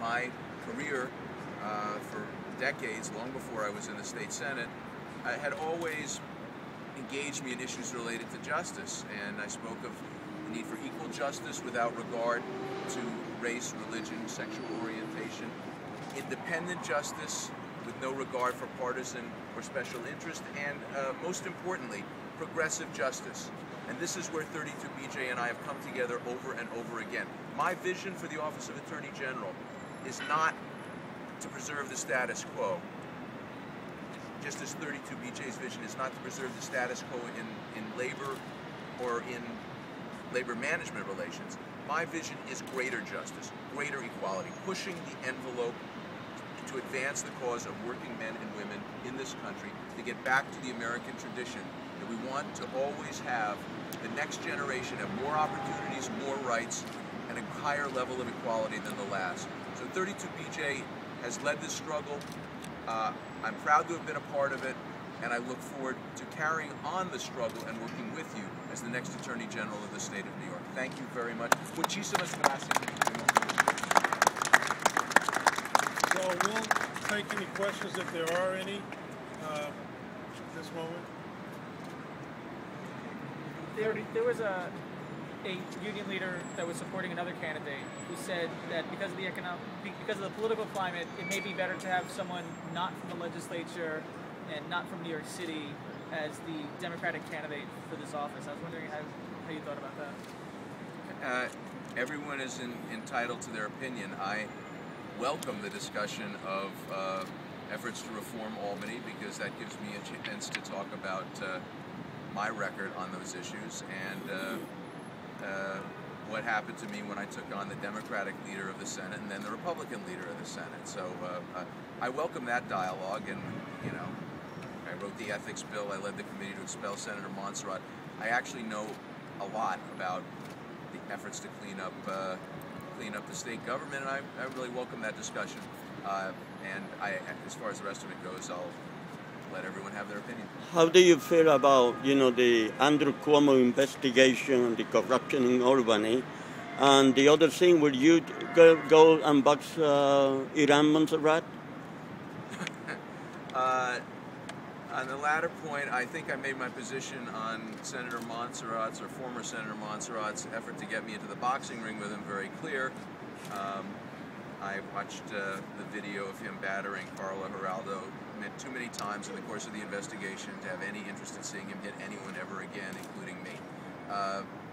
my career for decades, long before I was in the state senate, I had always engaged me in issues related to justice, and I spoke of the need for equal justice without regard to race, religion, sexual orientation, independent justice with no regard for partisan or special interest, and most importantly, progressive justice. And this is where 32BJ and I have come together over and over again. My vision for the Office of Attorney General is not to preserve the status quo, just as 32BJ's vision is not to preserve the status quo in labor or in labor management relations. My vision is greater justice, greater equality, pushing the envelope to advance the cause of working men and women in this country, to get back to the American tradition that we want to always have the next generation have more opportunities, more rights, and a higher level of equality than the last. So 32BJ has led this struggle. I'm proud to have been a part of it, and I look forward to carrying on the struggle and working with you as the next Attorney General of the state of New York. Thank you very much. Muchísimas gracias. So we'll take any questions if there are any at this moment. There was a union leader that was supporting another candidate who said that because of the political climate, it may be better to have someone not from the legislature and not from New York City as the Democratic candidate for this office. I was wondering how you thought about that. Everyone is entitled to their opinion. I welcome the discussion of efforts to reform Albany, because that gives me a chance to talk about my record on those issues and what happened to me when I took on the Democratic leader of the Senate and then the Republican leader of the Senate. So I welcome that dialogue, and I wrote the ethics bill. I led the committee to expel Senator Montserrat. I actually know a lot about the efforts to clean up the state government, and I really welcome that discussion. And as far as the rest of it goes, I'll let everyone have their opinion. How do you feel about, the Andrew Cuomo investigation and the corruption in Albany? And the other thing, will you go and box Iran Montserrat? On the latter point, I think I made my position on Senator Montserrat's, or former Senator Montserrat's, effort to get me into the boxing ring with him very clear. I watched the video of him battering Carla Geraldo too many times in the course of the investigation to have any interest in seeing him hit anyone ever again, including me.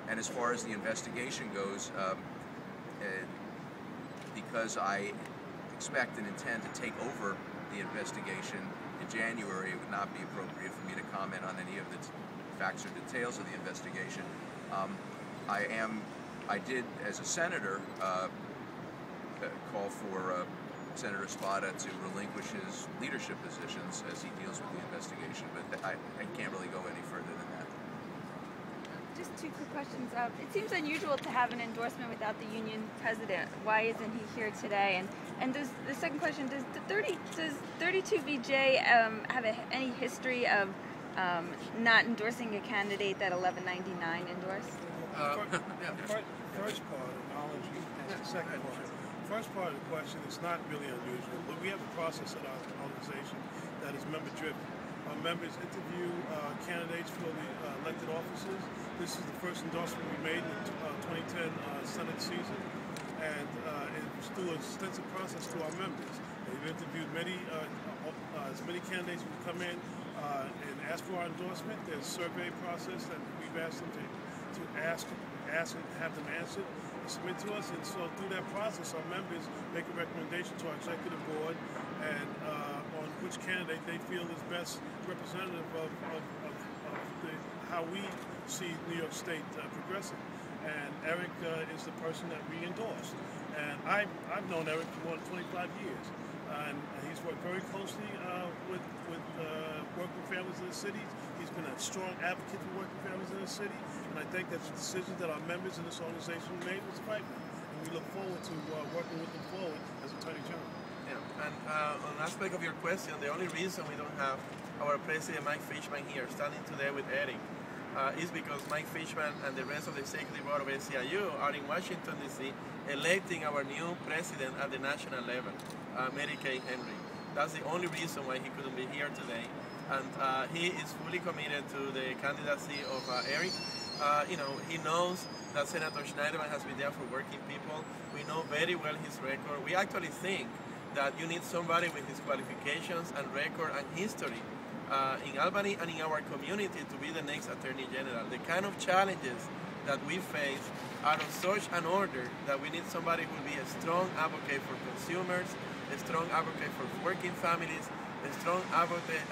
And as far as the investigation goes, because I expect and intend to take over the investigation in January, it would not be appropriate for me to comment on any of the facts or details of the investigation. I did, as a senator, call for Senator Spada to relinquish his leadership positions as he deals with the investigation, but I can't really go any further than that. Just two quick questions. It seems unusual to have an endorsement without the union president. Why isn't he here today? And does the second question, does 32BJ have any history of not endorsing a candidate that 1199 endorsed? First part, acknowledging, and the second part. First part of the question is not really unusual, but we have a process at our organization that is member-driven. Our members interview candidates for the elected offices. This is the first endorsement we made in the 2010 Senate season, and it's through an extensive process to our members. They've interviewed as many candidates who come in and ask for our endorsement. There's a survey process that we've asked them to ask and have them answered. Submit to us, and so through that process, our members make a recommendation to our executive board and on which candidate they feel is best representative of how we see New York State progressing. And Eric is the person that we endorsed. And I've known Eric for more than 25 years, and he's worked very closely with working families in the city. He's been a strong advocate for working families in the city, and I think that the decision that our members in this organization made was the right one. And we look forward to working with them forward as Attorney General. Yeah, and on an aspect of your question, the only reason we don't have our President Mike Fishman here standing today with Eric is because Mike Fishman and the rest of the Executive Board of SEIU are in Washington, D.C. electing our new president at the national level, Mary Kay Henry. That's the only reason why he couldn't be here today. And he is fully committed to the candidacy of Eric. He knows that Senator Schneiderman has been there for working people. We know very well his record. We actually think that you need somebody with his qualifications and record and history in Albany and in our community to be the next Attorney General. The kind of challenges that we face are of such an order that we need somebody who will be a strong advocate for consumers, a strong advocate for working families, a strong advocate